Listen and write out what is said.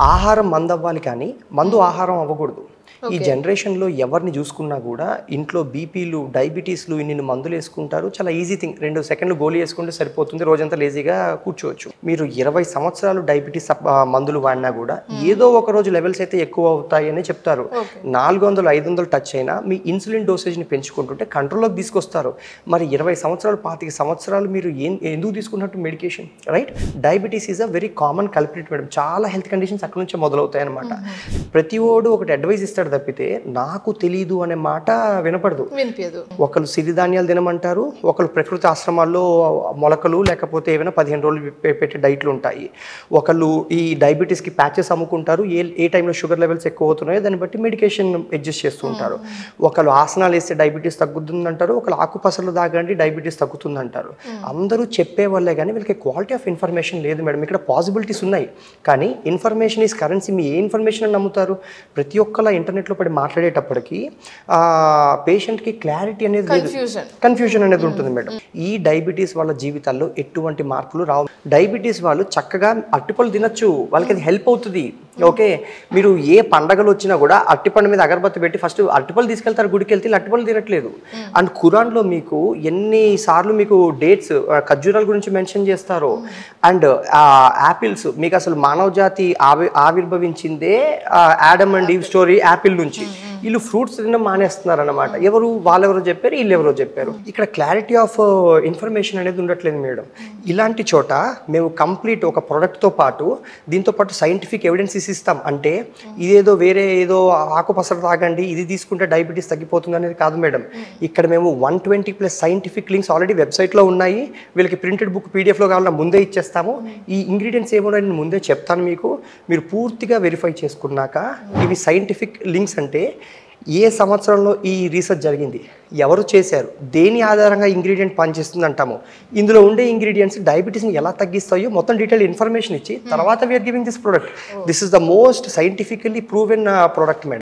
ఆహారం మందవ్వాలి కానీ మందు ఆహారం అవ్వకూడదు. ఈ జనరేషన్లో ఎవరిని చూసుకున్నా కూడా ఇంట్లో బీపీలు, డయాబెటీస్లు ఇన్ని మందులు వేసుకుంటారు. చాలా ఈజీ థింగ్, 2 సెకండ్లు గోళీ వేసుకుంటే సరిపోతుంది, రోజంతా లేజీగా కూర్చోవచ్చు. మీరు 20 సంవత్సరాలు డయాబెటీస్ మందులు వాడినా కూడా ఏదో ఒక రోజు లెవెల్స్ అయితే ఎక్కువ అవుతాయి అని చెప్తారు. 400, 500 టచ్ అయినా మీ ఇన్సులిన్ డోసేజ్ని పెంచుకుంటుంటే కంట్రోల్లోకి తీసుకొస్తారు. మరి 20 సంవత్సరాలు, 25 సంవత్సరాలు మీరు ఎందుకు తీసుకున్నట్టు medication, right? Diabetes is a very common culprit madam. చాలా హెల్త్ కండిషన్స్ అక్కడ నుంచే మొదలవుతాయి అనమాట. ప్రతి ఓడు ఒకటి అడ్వైస్ ఇస్తాడు తప్పితే నాకు తెలీదు అనే మాట వినపడదు. ఒకరు సిరిధాన్యాలు తినమంటారు, ఒకరు ప్రకృతి ఆశ్రమాల్లో మొలకలు లేకపోతే ఏమైనా 15 రోజులు పెట్టే డైట్లు ఉంటాయి. ఒకళ్ళు ఈ డయాబెటీస్కి ప్యాచెస్ అమ్ముకుంటారు, ఏ టైంలో షుగర్ లెవెల్స్ ఎక్కువ అవుతున్నాయో దాన్ని బట్టి మెడికేషన్ అడ్జస్ట్ చేస్తూ ఉంటారు. ఒకళ్ళు ఆసనాలు వేస్తే డయాబెటీస్ తగ్గుతుందంటారు, ఒకళ్ళు ఆకుపసలు తాగండి డయాబెటీస్ తగ్గుతుందంటారు. అందరూ చెప్పే వాళ్ళే కానీ వీళ్ళకి క్వాలిటీ ఆఫ్ ఇన్ఫర్మేషన్ లేదు మేడం. ఇక్కడ పాసిబిలిటీస్ ఉన్నాయి కానీ information is currency. Me A information అని నమ్ముతారు? ప్రతి ఒక్కలా ఇంటర్నెట్లో పడి మాట్లాడేటప్పటికి పేషెంట్కి క్లారిటీ అనేది లేదు, కన్ఫ్యూజన్ అనేది ఉంటుంది మేడం. ఈ డయాబెటీస్ వాళ్ళ జీవితాల్లో ఎటువంటి మార్పులు రావు. డయాబెటీస్ వాళ్ళు చక్కగా అరటిపళ్ళు తినచ్చు, వాళ్ళకి అది హెల్ప్ అవుతుంది. ఓకే, మీరు ఏ పండగలు వచ్చినా కూడా అరటిపండు మీద అగరబత్తి పెట్టి ఫస్ట్ అరటిపళ్ళు తీసుకెళ్తారు, గుడికి వెళ్తే అరటిపళ్ళు తినట్లేదు. అండ్ ఖురాన్లో మీకు ఎన్నిసార్లు మీకు డేట్స్, ఖర్జూరాల గురించి మెన్షన్ చేస్తారు. అండ్ యాపిల్స్, మీకు అసలు మానవ జాతి ఆవిర్భవించిందే Adam and Eve story apple నుంచి. వీళ్ళు ఫ్రూట్స్ తినడం మానేస్తున్నారు అన్నమాట. ఎవరు? వాళ్ళెవరో చెప్పారు, వీళ్ళు ఎవరో చెప్పారు. ఇక్కడ క్లారిటీ ఆఫ్ ఇన్ఫర్మేషన్ అనేది ఉండట్లేదు మేడం. ఇలాంటి చోట మేము కంప్లీట్ ఒక ప్రోడక్ట్తో పాటు దీంతో పాటు సైంటిఫిక్ ఎవిడెన్సెస్ ఇస్తాం. అంటే ఇదేదో వేరే ఏదో ఆకుపసరు తాగండి, ఇది తీసుకుంటే డయాబెటీస్ తగ్గిపోతుంది అనేది కాదు మేడం. ఇక్కడ మేము 120+ సైంటిఫిక్ లింక్స్ ఆల్రెడీ వెబ్సైట్లో ఉన్నాయి. వీళ్ళకి ప్రింటెడ్ బుక్ పీడిఎఫ్లో కావాలన్నా ముందే ఇచ్చేస్తాము. ఈ ఇంగ్రీడియంట్స్ ఏమో నేను ముందే చెప్తాను మీకు. మీరు పూర్తిగా వెరిఫై చేసుకున్నాక ఇవి సైంటిఫిక్ లింక్స్ అంటే ఏ సంవత్సరంలో ఈ రీసెర్చ్ జరిగింది, ఎవరు చేశారు, దేని ఆధారంగా ఇంగ్రీడియంట్ పనిచేస్తుంది అంటాము. ఇందులో ఉండే ఇంగ్రీడియంట్స్ డయాబెటీస్ని ఎలా తగ్గిస్తాయో మొత్తం డీటెయిల్ ఇన్ఫర్మేషన్ ఇచ్చి తర్వాత we're giving this product. This is the most scientifically proven product madam.